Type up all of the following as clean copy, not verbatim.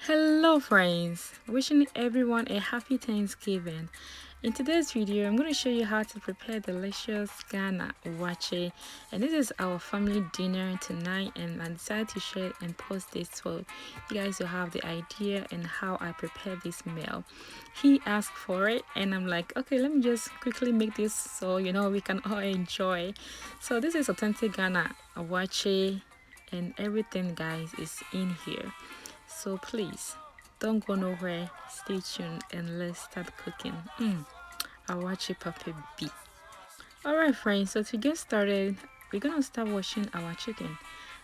Hello friends, wishing everyone a happy Thanksgiving. In today's video, I'm going to show you how to prepare delicious Ghana Waakye, and this is our family dinner tonight, and I decided to share and post this so you guys will have the idea and how I prepare this meal. He asked for it and I'm like, okay, let me just quickly make this so we can all enjoy. So this is authentic Ghana Waakye and everything guys is in here. So please don't go nowhere, stay tuned and let's start cooking. I'll watch it Papa B. Alright friends, so to get started, we're gonna start washing our chicken.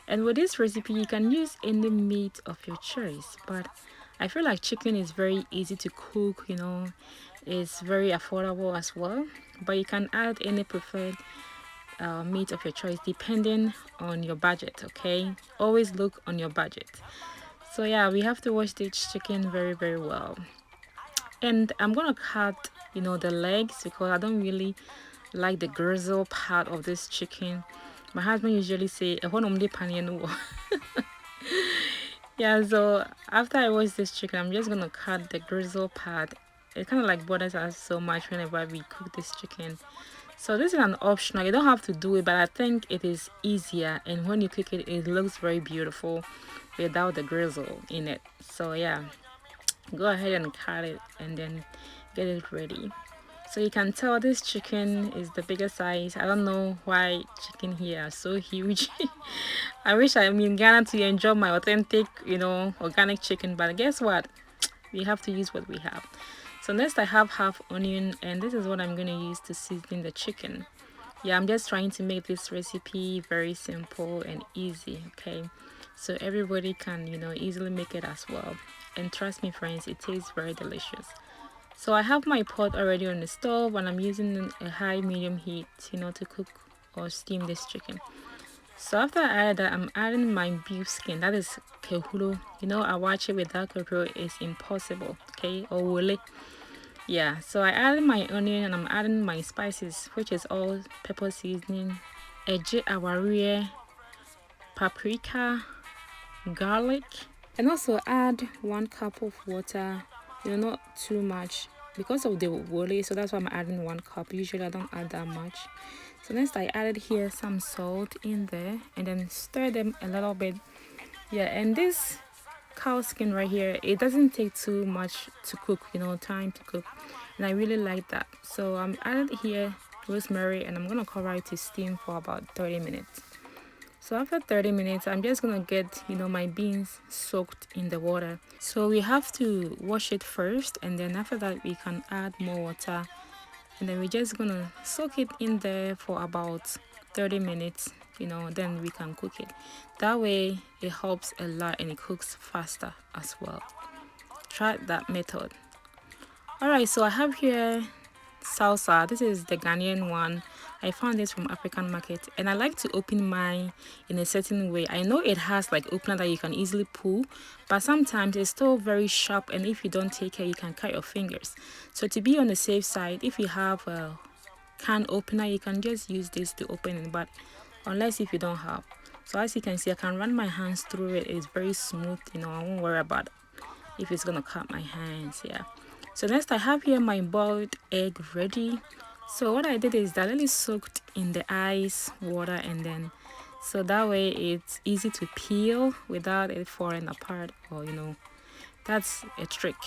And with this recipe you can use any meat of your choice, but I feel like chicken is very easy to cook, it's very affordable as well, but you can add any preferred meat of your choice depending on your budget. Okay, always look on your budget. So yeah, we have to wash this chicken very well. And I'm gonna cut, the legs because I don't really like the grizzle part of this chicken. My husband usually say, yeah, so after I wash this chicken, I'm just gonna cut the grizzle part. It kind of like bothers us so much whenever we cook this chicken. So this is an optional, you don't have to do it, but I think it is easier, and when you cook it, it looks very beautiful without the grizzle in it. So yeah, go ahead and cut it and then get it ready. So you can tell this chicken is the biggest size. I don't know why chicken here are so huge. I wish I'm in Ghana to enjoy my authentic, organic chicken, but guess what? We have to use what we have. So next I have half onion, and this is what I'm going to use to season the chicken. Yeah, I'm just trying to make this recipe very simple and easy, okay? So everybody can, easily make it as well. And trust me friends, it tastes very delicious. So I have my pot already on the stove and I'm using a high medium heat, to cook or steam this chicken. So after I add that, I'm adding my beef skin. That is kehulo. I watch it without kehulo is impossible, okay? Or wole. Yeah, so I added my onion and I'm adding my spices, which is all pepper seasoning, eje awarie, paprika, garlic, and also add 1 cup of water, not too much because of the wole, so that's why I'm adding 1 cup. Usually I don't add that much. So next I added here some salt in there and then stir them a little bit. Yeah, and this cow skin right here, it doesn't take too much to cook, time to cook, and I really like that. So I'm added here rosemary and I'm gonna cover it to steam for about 30 minutes. So after 30 minutes, I'm just gonna get, my beans soaked in the water. So we have to wash it first, and then after that we can add more water, and then we're just gonna soak it in there for about 30 minutes, then we can cook it. That way it helps a lot and it cooks faster as well. Try that method. Alright, so I have here salsa. This is the Ghanaian one. I found this from African market, and I like to open mine in a certain way. I know it has like opener that you can easily pull, but sometimes it's still very sharp, and if you don't take care you can cut your fingers. So to be on the safe side, if you have a can opener, you can just use this to open it, but unless if you don't have. So as you can see, I can run my hands through it. It's very smooth, I won't worry about if it's gonna cut my hands. Yeah. So next I have here my boiled egg ready. So what I did is that I really soaked in the ice water, and then so that way it's easy to peel without it falling apart, or that's a trick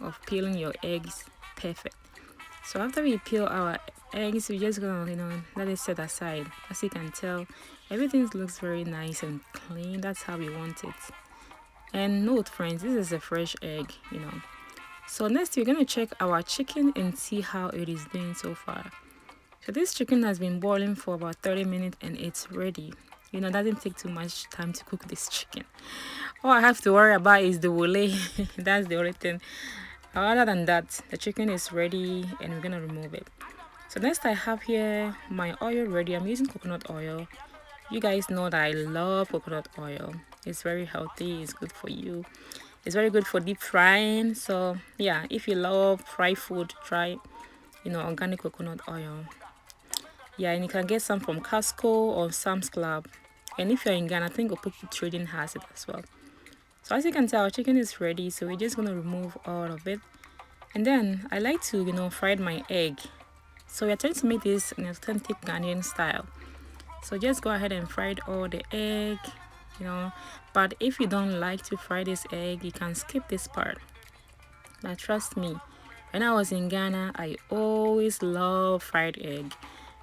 of peeling your eggs perfect. So after we peel our eggs, we're just gonna let it set aside. As you can tell, everything looks very nice and clean. That's how we want it. And note friends, this is a fresh egg. So next we're going to check our chicken and see how it is doing so far. So this chicken has been boiling for about 30 minutes and it's ready. It doesn't take too much time to cook this chicken. All I have to worry about is the wole. That's the only thing. Other than that, the chicken is ready and we're going to remove it. So next I have here my oil ready. I'm using coconut oil. You guys know that I love coconut oil. It's very healthy. It's good for you. It's very good for deep frying. So yeah, if you love fried food, try organic coconut oil. Yeah, and you can get some from Costco or Sam's Club. And if you're in Ghana, I think Opoku Trading has it as well. So as you can tell, our chicken is ready, so we're just gonna remove all of it. And then I like to, fry my egg. So we're trying to make this an authentic Ghanaian style. So just go ahead and fry all the egg, but if you don't like to fry this egg, you can skip this part. But trust me, when I was in Ghana, I always loved fried egg,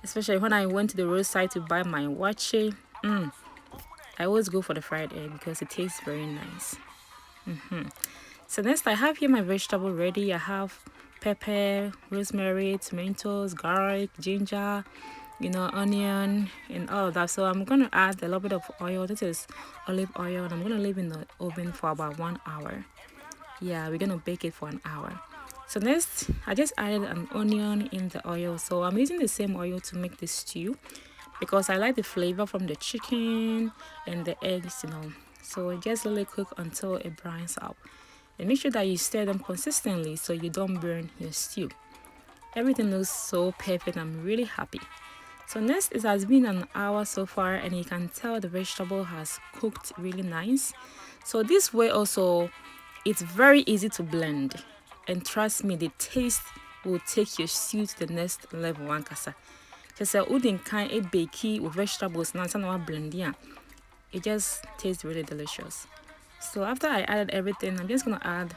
especially when I went to the roadside to buy my waakye. I always go for the fried egg because it tastes very nice. So next I have here my vegetable ready. I have pepper, rosemary, tomatoes, garlic, ginger, onion and all of that. So I'm going to add a little bit of oil. This is olive oil, and I'm going to leave in the oven for about 1 hour. Yeah, we're going to bake it for an hour. So next, I just added an onion in the oil. So I'm using the same oil to make this stew because I like the flavor from the chicken and the eggs, So just let it cook until it browns up. And make sure that you stir them consistently so you don't burn your stew. Everything looks so perfect. I'm really happy. So next, it has been an hour so far, and you can tell the vegetable has cooked really nice. So this way also, it's very easy to blend. And trust me, the taste will take your stew to the next level. Wankasa. Just say, udin kind a bakey with vegetables, not blending. It just tastes really delicious. So after I added everything, I'm just gonna add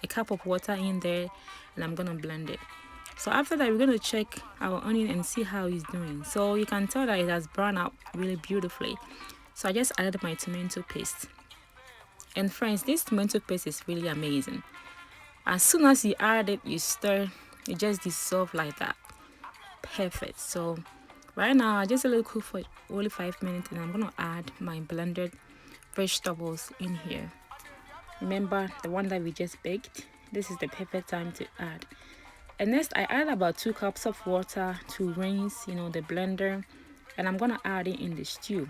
a cup of water in there, and I'm gonna blend it. So after that, we're going to check our onion and see how it's doing. So you can tell that it has browned out really beautifully. So I just added my tomato paste. And friends, this tomato paste is really amazing. As soon as you add it, you stir, it just dissolves like that. Perfect. So right now, I just let it cook for only 5 minutes, and I'm going to add my blended vegetables in here. Remember the one that we just baked? This is the perfect time to add. And next, I add about 2 cups of water to rinse, the blender, and I'm gonna add it in the stew.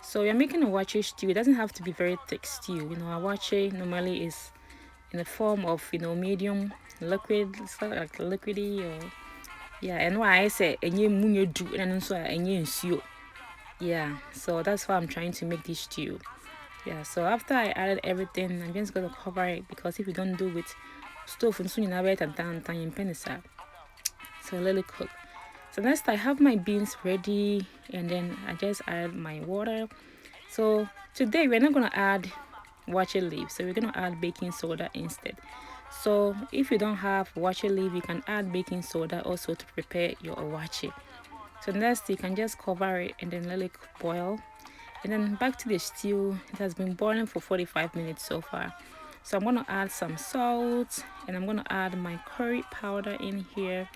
So we're making a waakye stew. It doesn't have to be very thick stew. A waakye normally is in the form of, medium liquid, it's like liquidy or yeah. And why I say enye munye do and so enye nsio. Yeah. So that's why I'm trying to make this stew. Yeah. So after I added everything, I'm just gonna cover it because if you don't do it, stove and soon you penisa. So let it cook. So next I have my beans ready, and then I just add my water. So today we're not gonna add waakye leaf, so we're gonna add baking soda instead. So if you don't have waakye leaf, you can add baking soda also to prepare your waakye. So next you can just cover it and then let it boil. And then back to the stew. It has been boiling for 45 minutes so far. So I'm going to add some salt, and I'm going to add my curry powder in here.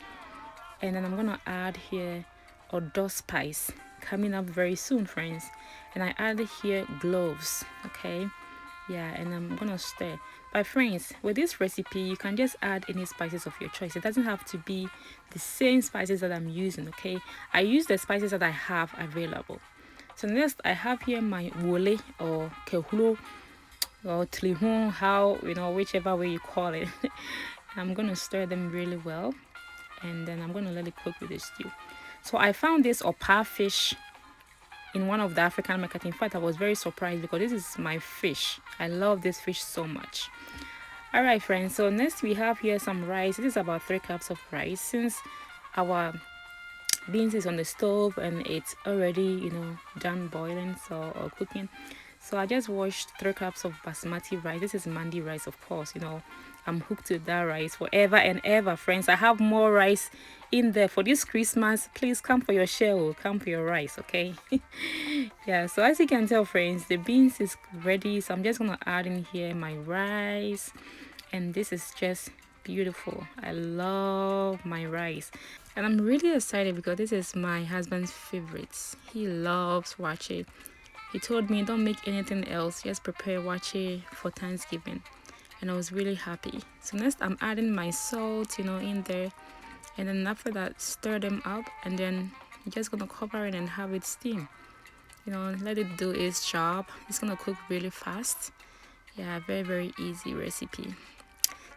And then I'm going to add here odo spice coming up very soon, friends. And I added here cloves, okay? Yeah, and I'm going to stir. But friends, with this recipe, you can just add any spices of your choice. It doesn't have to be the same spices that I'm using, okay? I use the spices that I have available. So next, I have here my wole or kehulo or tlihun, how, whichever way you call it. I'm going to stir them really well, and then I'm going to let it cook with the stew. So I found this opa fish in one of the African markets. In fact, I was very surprised because this is my fish. I love this fish so much. All right, friends. So next we have here some rice. This is about 3 cups of rice. Since our beans is on the stove and it's already, done boiling or cooking. So I just washed 3 cups of basmati rice. This is mandi rice, of course. I'm hooked to that rice forever and ever, friends. I have more rice in there for this Christmas. Please come for your share, come for your rice, okay? Yeah, so as you can tell, friends, the beans is ready. So I'm just gonna add in here my rice, and this is just beautiful. I love my rice, and I'm really excited because this is my husband's favorites. He loves waakye. He told me don't make anything else, just prepare waakye for Thanksgiving, and I was really happy. So next I'm adding my salt, in there, and then after that stir them up, and then you're just gonna cover it and have it steam. Let it do its job. It's gonna cook really fast. Yeah, very, very easy recipe.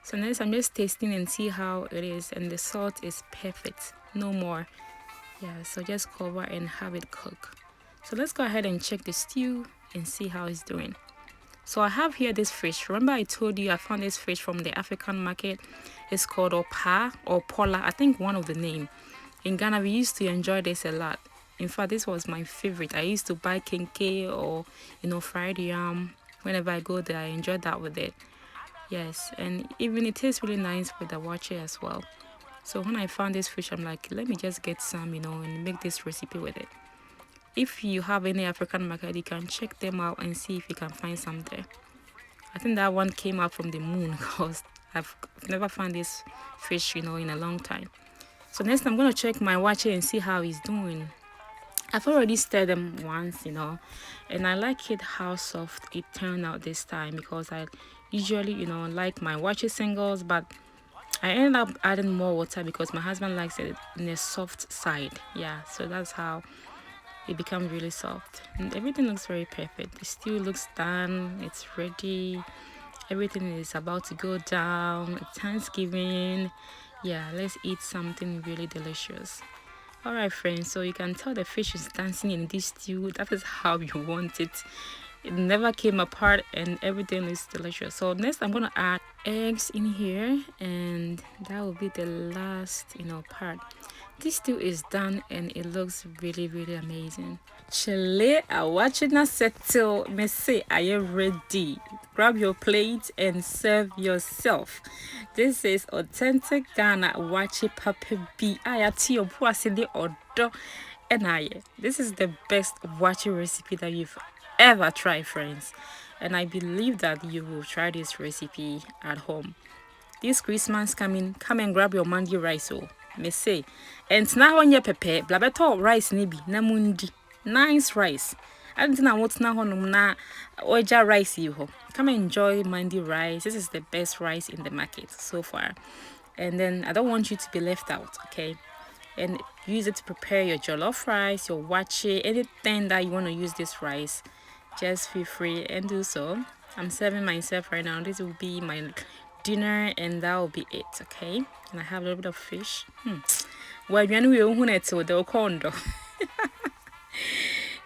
So next I'm just tasting and see how it is, and the salt is perfect, no more. Yeah, so just cover and have it cook. So let's go ahead and check the stew and see how it's doing. So I have here this fish. Remember I told you I found this fish from the African market. It's called Opa or Pola, I think one of the name. In Ghana we used to enjoy this a lot. In fact, this was my favorite. I used to buy kenke or fried yam. Whenever I go there, I enjoy that with it. Yes, and even it tastes really nice with the waakye as well. So when I found this fish, I'm like, let me just get some, and make this recipe with it. If you have any African market, you can check them out and see if you can find some there. I think that one came out from the moon because I've never found this fish, in a long time. So next I'm going to check my waakye and see how he's doing. I've already stirred them once, and I like it how soft it turned out this time because I usually, like my waakye singles, but I ended up adding more water because my husband likes it in the soft side. Yeah, so that's how it becomes really soft. And everything looks very perfect. The stew looks done. It's ready. Everything is about to go down. It's Thanksgiving. Yeah, let's eat something really delicious. Alright friends, so you can tell the fish is dancing in this stew. That is how you want it. It never came apart and everything is delicious. So next I'm gonna add eggs in here, and that will be the last part. This stew is done and it looks really amazing. Chile, I watch it now settle. Me say, are you ready? Grab your plate and serve yourself. This is authentic Ghana Waakye Papa B. Ayati opuasidi odo enaye. This is the best Waakye recipe that you've ever tried, friends. And I believe that you will try this recipe at home. This Christmas coming, come and grab your mandi rice, me say. And now when you prepare, blabeto rice nibi na mundi. Nice rice. I don't know what's now on na oja rice you. Come and enjoy mandi rice. This is the best rice in the market so far. And then I don't want you to be left out, okay? And use it to prepare your jollof rice, your waakye, anything that you want to use this rice. Just feel free and do so. I'm serving myself right now. This will be my dinner and that will be it, okay? And I have a little bit of fish. Well,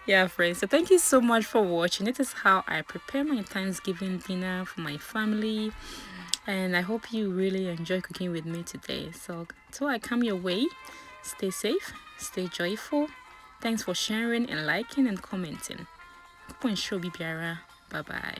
yeah, friends, so thank you so much for watching. This is how I prepare my Thanksgiving dinner for my family, and I hope you really enjoy cooking with me today. So till I come your way, stay safe, stay joyful. Thanks for sharing and liking and commenting. Bye bye.